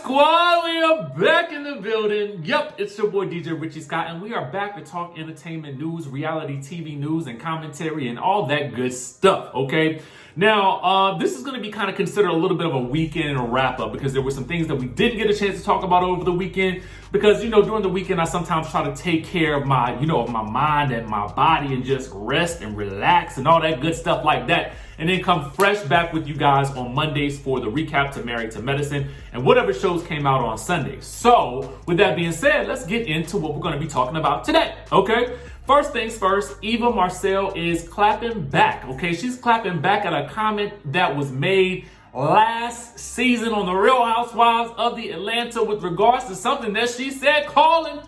Squad, we are back in the building. Yep, it's your boy DJ Richie Skye, and we are back to talk entertainment news, reality TV news, and commentary, and all that good stuff, okay? Now, this is going to be kind of considered a little bit of a weekend wrap-up because there were some things that we didn't get a chance to talk about over the weekend because, you know, during the weekend, I sometimes try to take care of my, of my mind and my body and just rest and relax and all that good stuff like that. And then come fresh back with you guys on Mondays for the recap to Married to Medicine and whatever shows came out on Sundays. So, with that being said, let's get into what we're going to be talking about today, okay? First things first, EVA MARCILLE is clapping back, okay? She's clapping back at a comment that was made last season on the Real Housewives of the Atlanta with regards to something that she said calling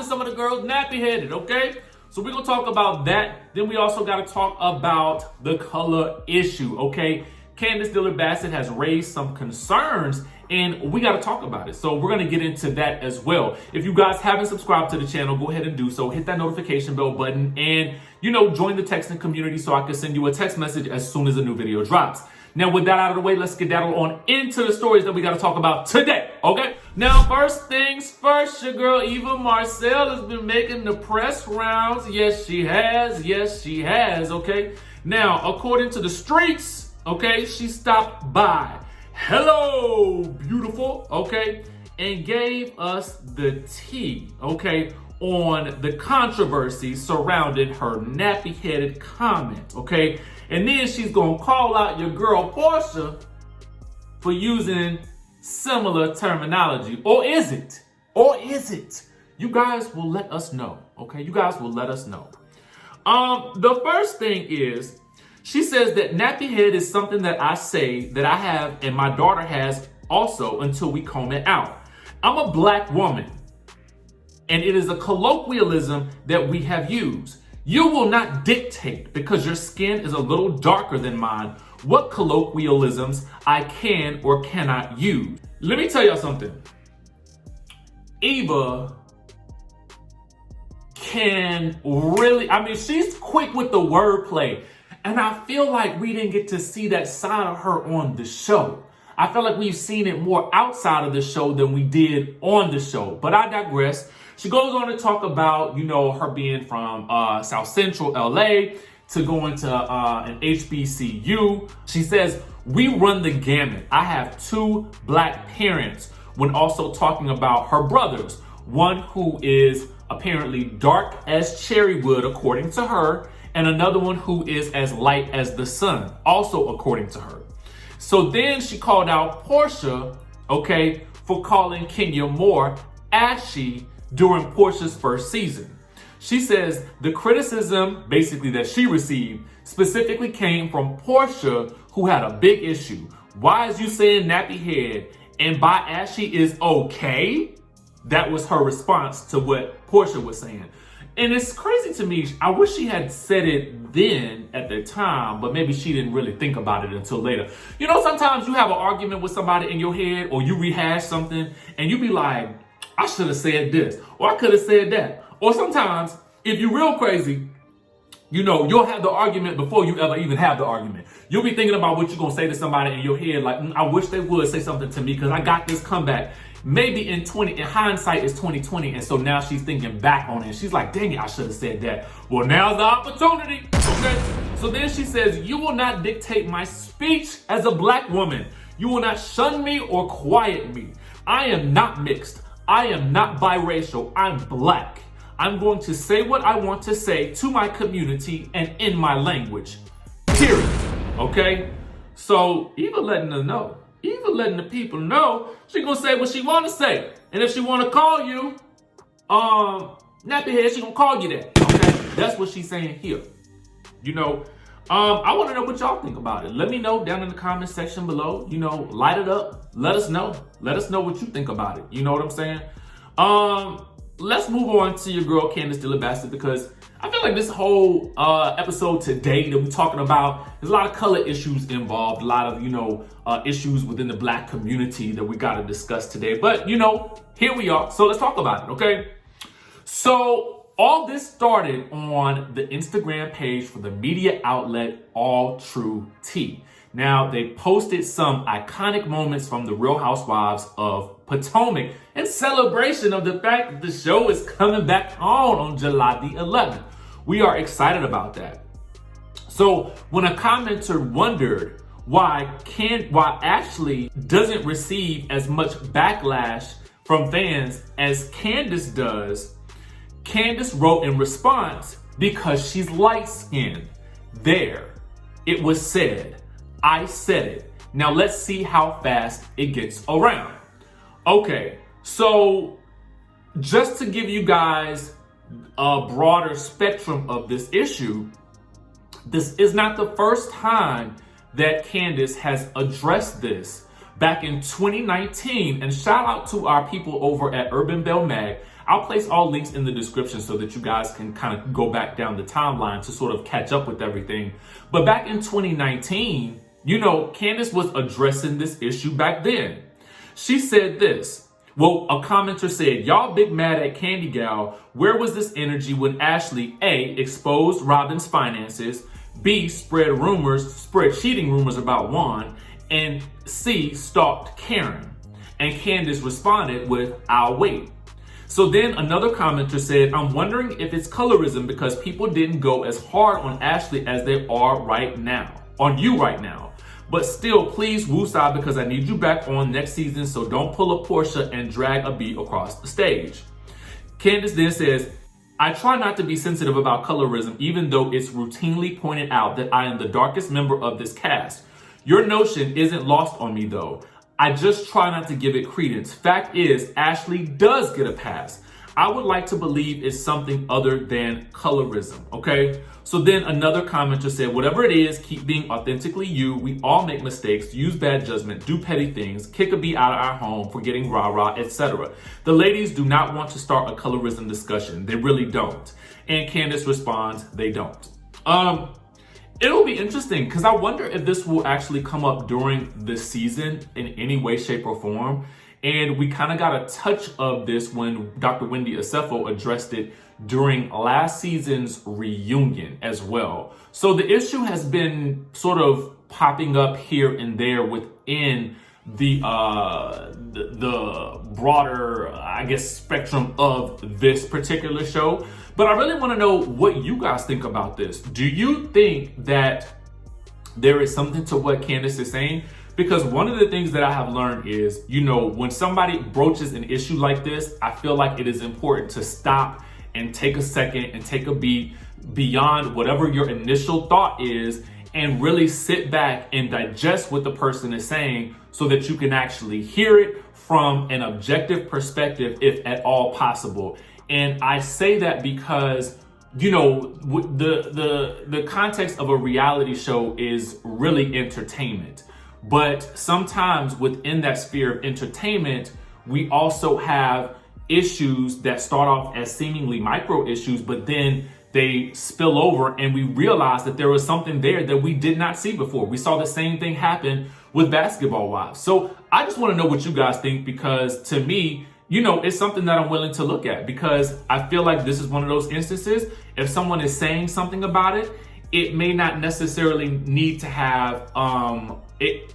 some of the girls nappy-headed, okay? So we're going to talk about that. Then we also got to talk about the color issue, okay? CANDIACE Dillard has raised some concerns and we got to talk about it. So we're going to get into that as well. If you guys haven't subscribed to the channel, go ahead and do so. Hit that notification bell button and, join the texting community so I can send you a text message as soon as a new video drops. Now, with that out of the way, let's get on into the stories that we got to talk about today, okay? Now, first things first, your girl EVA MARCILLE has been making the press rounds. Yes, she has. Yes, she has, okay? Now, according to the streets, okay, she stopped by. Hello, beautiful, okay? And gave us the tea, okay, on the controversy surrounding her nappy-headed comment, okay? And then she's gonna call out your girl Porsha for using similar terminology. Or is it? Or is it? You guys will let us know, okay? You guys will let us know. The first thing is, she says that nappy head is something that I say that I have and my daughter has also until we comb it out. I'm a black woman, and it is a colloquialism that we have used. You will not dictate, because your skin is a little darker than mine, what colloquialisms I can or cannot use. Let me tell y'all something. Eva can really, she's quick with the wordplay. And I feel like we didn't get to see that side of her on the show. I feel like we've seen it more outside of the show than we did on the show. But I digress. She goes on to talk about, her being from South Central LA to going to an HBCU. She says, we run the gamut. I have 2 black parents, when also talking about her brothers. One who is apparently dark as cherry wood, according to her, and another one who is as light as the sun, also according to her. So then she called out Porsha, okay, for calling Kenya more ashy during Porsha's first season. She says the criticism basically that she received specifically came from Porsha, who had a big issue. Why is you saying nappy head and by ashy is okay? That was her response to what Porsha was saying. And it's crazy to me. I wish she had said it then at the time, but maybe she didn't really think about it until later. Sometimes you have an argument with somebody in your head or you rehash something and you be like, I should have said this, or I could have said that. Or sometimes, if you're real crazy, you'll have the argument before you ever even have the argument. You'll be thinking about what you're going to say to somebody in your head, like, I wish they would say something to me because I got this comeback. Maybe in hindsight is 2020, and so now she's thinking back on it. She's like, dang it, I should have said that. Well, now's the opportunity, okay? So then she says, you will not dictate my speech as a black woman. You will not shun me or quiet me. I am not mixed. I am not biracial. I'm black. I'm going to say what I want to say to my community and in my language. Period. Okay? So Eva letting us know. Eva letting the people know she gonna say what she wanna say. And if she wanna call you nappy head, she gonna call you that. Okay? That's what she's saying here. I wanna know what y'all think about it. Let me know down in the comment section below. Light it up. Let us know. Let us know what you think about it. You know what I'm saying? Let's move on to your girl CANDIACE Dillard because I feel like this whole episode today that we're talking about, there's a lot of color issues involved, a lot of, issues within the black community that we got to discuss today. But, here we are. So let's talk about it, okay? So all this started on the Instagram page for the media outlet All True Tea. Now, they posted some iconic moments from the Real Housewives of Potomac in celebration of the fact that the show is coming back on July the 11th. We are excited about that. So when a commenter wondered why Ashley doesn't receive as much backlash from fans as Candiace does, Candiace wrote in response, because she's light-skinned. There, it was said. I said it. Now let's see how fast it gets around. Okay, so just to give you guys a broader spectrum of this issue, this is not the first time that Candiace has addressed this. Back in 2019, and shout out to our people over at Urban Bell Mag. I'll place all links in the description so that you guys can kind of go back down the timeline to sort of catch up with everything. But back in 2019, you know, Candiace was addressing this issue back then. She said this. Well, a commenter said, y'all big mad at Kandi Gal. Where was this energy when Ashley, A, exposed Robin's finances, B, spread cheating rumors about Juan, and C, stalked Karen? And Candiace responded with, I'll wait. So then another commenter said, I'm wondering if it's colorism because people didn't go as hard on Ashley as they are right now, on you right now. But still, please woosah because I need you back on next season, so don't pull a Porsha and drag a beat across the stage. Candiace then says, I try not to be sensitive about colorism, even though it's routinely pointed out that I am the darkest member of this cast. Your notion isn't lost on me though. I just try not to give it credence. Fact is, Ashley does get a pass. I would like to believe it's something other than colorism, okay? So then another commenter said, whatever it is, keep being authentically you. We all make mistakes, use bad judgment, do petty things, kick a bee out of our home, forgetting rah-rah, etc. The ladies do not want to start a colorism discussion. They really don't. And Candiace responds, they don't. It'll be interesting because I wonder if this will actually come up during the season in any way, shape, or form. And we kind of got a touch of this when Dr. Wendy Asefo addressed it during last season's reunion as well. So the issue has been sort of popping up here and there within the broader, I guess, spectrum of this particular show. But I really want to know what you guys think about this. Do you think that there is something to what Candiace is saying? Because one of the things that I have learned is, you know, when somebody broaches an issue like this, I feel like it is important to stop and take a second and take a beat beyond whatever your initial thought is and really sit back and digest what the person is saying so that you can actually hear it from an objective perspective, if at all possible. And I say that because, you know, the context of a reality show is really entertainment. But sometimes within that sphere of entertainment, we also have issues that start off as seemingly micro issues, but then they spill over and we realize that there was something there that we did not see before. We saw the same thing happen with Basketball Wives. So I just want to know what you guys think, because to me, you know, it's something that I'm willing to look at, because I feel like this is one of those instances. If someone is saying something about it, it may not necessarily need to have it.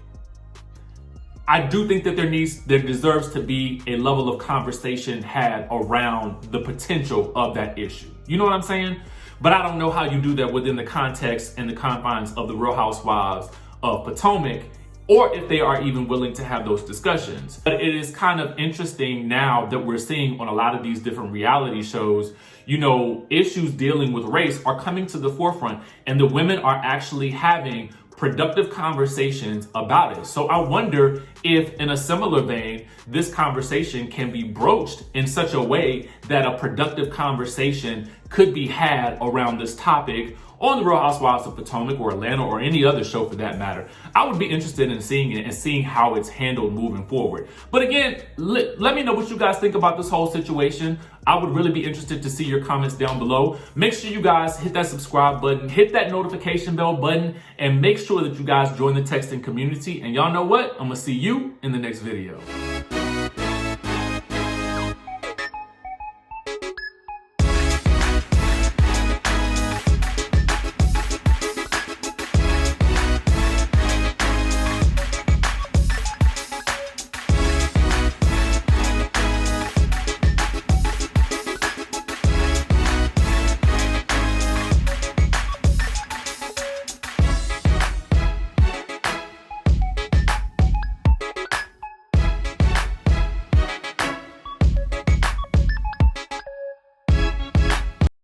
I do think that there deserves to be a level of conversation had around the potential of that issue. You know what I'm saying? But I don't know how you do that within the context and the confines of the Real Housewives of Potomac, or if they are even willing to have those discussions. But it is kind of interesting now that we're seeing on a lot of these different reality shows, you know, issues dealing with race are coming to the forefront, and the women are actually having productive conversations about it. So I wonder if, in a similar vein, this conversation can be broached in such a way that a productive conversation could be had around this topic on the Real Housewives of Potomac or Atlanta or any other show for that matter. I would be interested in seeing it and seeing how it's handled moving forward. But again, let me know what you guys think about this whole situation. I would really be interested to see your comments down below. Make sure you guys hit that subscribe button, hit that notification bell button, and make sure that you guys join the texting community. And y'all know what? I'm gonna see you in the next video.